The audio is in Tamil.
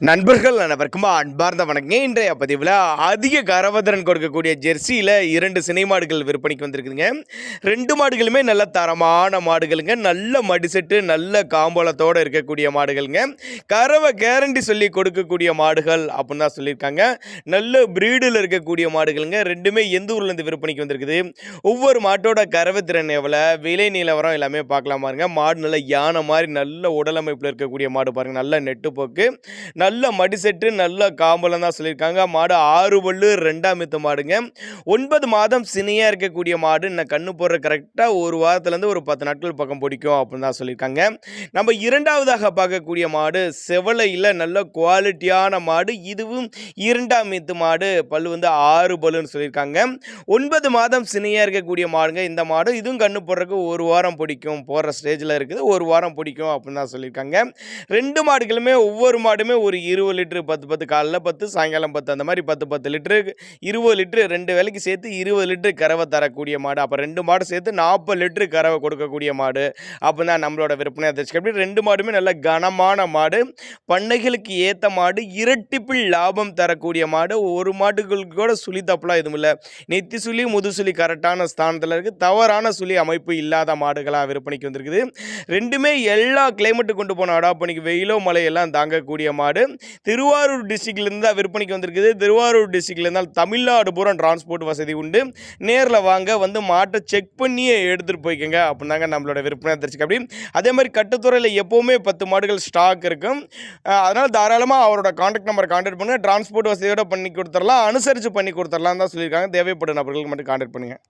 நண்பர்கள் அனைவருக்கும் அன்பார்ந்த வணக்கம். இன்றைய பதிவில் அதிக கரவதிறன் கொடுக்கக்கூடிய ஜெர்சியில் 2 சினை மாடுகள் விற்பனைக்கு வந்திருக்குதுங்க. 2 மாடுகளுமே நல்ல தரமான மாடுகளுங்க. நல்ல மடிசெட்டு நல்ல காம்போலத்தோடு இருக்கக்கூடிய மாடுகளுங்க. கறவை கேரண்டி சொல்லி கொடுக்கக்கூடிய மாடுகள் அப்படின்னு தான் சொல்லியிருக்காங்க. நல்ல பிரீடில் இருக்கக்கூடிய மாடுகளுங்க. ரெண்டுமே எந்த ஊர்லேருந்து விற்பனைக்கு வந்திருக்குது, ஒவ்வொரு மாட்டோட கறவை திறன் எவ்வளோ, விலை நிலவரம் எல்லாமே பார்க்கலாம் பாருங்க. மாடு நல்ல யானை மாதிரி நல்ல உடலமைப்பில் இருக்கக்கூடிய மாடு பாருங்கள். நல்ல நெட்டுப்போக்கு நல்ல மடிசெட்டு நல்ல காம்பலம் தான் சொல்லியிருக்காங்க. மாடு 6 பல்லு 2ஆம் ஈத்து மாடுங்க. 9 மாதம் சினையாக இருக்கக்கூடிய மாடு. இன்னும் கண்ணு போடுற கரெக்டாக ஒரு வாரத்துலேருந்து ஒரு 10 நாட்கள் பக்கம் பிடிக்கும் அப்படின்னு தான் சொல்லியிருக்காங்க. நம்ம இரண்டாவதாக பார்க்கக்கூடிய மாடு செவலையில் நல்ல குவாலிட்டியான மாடு. இதுவும் 2ஆம் ஈத்து மாடு. பல்லு 6 பல்லுன்னு சொல்லியிருக்காங்க. 9 மாதம் சினையாக இருக்கக்கூடிய மாடுங்க இந்த மாடு. இதுவும் கண்ணு போடுறதுக்கு ஒரு வாரம் பிடிக்கும், போடுற ஸ்டேஜில் இருக்குது, ஒரு வாரம் பிடிக்கும் அப்படின்னு தான் சொல்லியிருக்காங்க. 2 மாடுகளுமே ஒவ்வொரு மாடுமே ஒரு 20 லிட்டரு 10 காலைல 10 சாயங்காலம் 10 அந்த மாதிரி 10 லிட்டரு 20 லிட்டரு 2 வேலைக்கு சேர்த்து 20 லிட்டரு கறவை தரக்கூடிய மாடு. அப்போ 2 மாடு சேர்த்து 40 லிட்டரு கறவை கொடுக்கக்கூடிய மாடு அப்போ தான் நம்மளோட விற்பனை அதிர்ச்சி. அப்படி 2 மாடுமே நல்ல கனமான மாடு, பண்ணைகளுக்கு ஏற்ற மாடு, இரட்டிப்பில் லாபம் தரக்கூடிய மாடு. ஒரு மாட்டுகளுக்கு கூட சுழி தப்பலாம் எதுவும் இல்லை. நெத்தி சுழி முது சுழி கரெக்டான ஸ்தானத்தில் இருக்குது. தவறான சுழி அமைப்பு இல்லாத மாடுகளாக விற்பனைக்கு வந்திருக்குது. ரெண்டுமே எல்லா கிளைமேட்டு கொண்டு போன அடாப்பணிக்கு வெயிலோ மழையெல்லாம் தாங்கக்கூடிய மாடு. திருவாரூர் டிஸ்ட்ரிக்ட்லேருந்து தான் விற்பனைக்கு வந்திருக்குது. திருவாரூர் டிஸ்ட்ரிக்ட்லேருந்தால் தமிழ்நாடு பூரா டிரான்ஸ்போர்ட் வசதி உண்டு. நேரில் வாங்க, வந்து மாட்டை செக் பண்ணியே எடுத்துகிட்டு போய்க்கோங்க அப்படின்னாங்க நம்மளோட விற்பனை தெரிஞ்சுக்க. அப்படி அதே மாதிரி கட்டுத்துறையில் எப்போவுமே 10 மாடுகள் ஸ்டாக் இருக்கும். அதனால் தாராளமாக அவரோட கான்டாக்ட் நம்பரை கான்டாக்ட் பண்ணுங்கள். டிரான்ஸ்போர்ட் வசதியோடு பண்ணி கொடுத்துடலாம், அனுசரித்து பண்ணி கொடுத்துடலாம் தான் சொல்லியிருக்காங்க. தேவைப்படும் நபர்களுக்கு மட்டும் கான்டாக்ட் பண்ணுங்கள்.